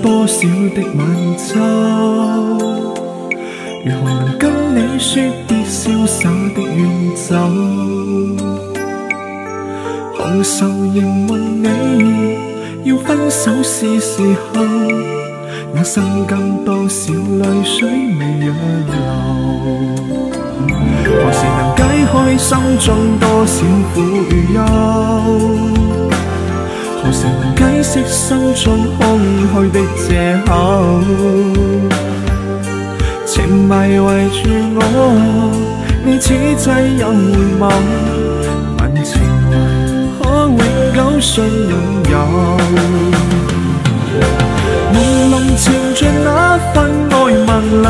多少的晚秋，如何能跟你說啲瀟灑的遠走？紅袖仍問你要分手是時候，那心間多少淚水未若流？何時能解開心中多少苦與憂？何時能解釋心中空虛的藉口？情迷圍住我，你此際又回眸，問情懷可永久信擁有？朦朧纏着那份愛紋縷，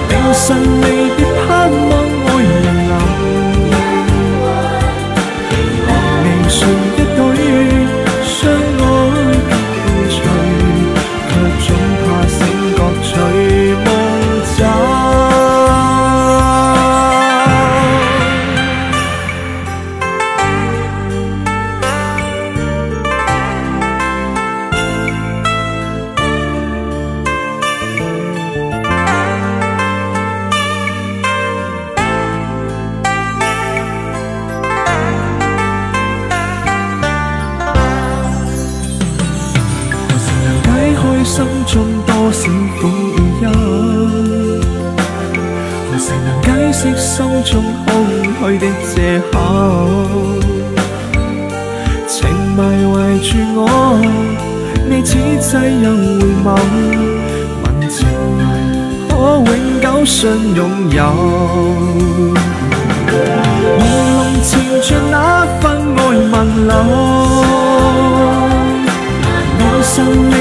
定神離別盼望愛人流。誰一對相愛結隨，卻總怕醒覺隨夢走。心中多少苦與憂，何時能解釋心中空虛的藉口？情迷圍住我，你此際又回眸，問情懷可永久信擁有？朦朧纏着那份愛紋縷，眼神離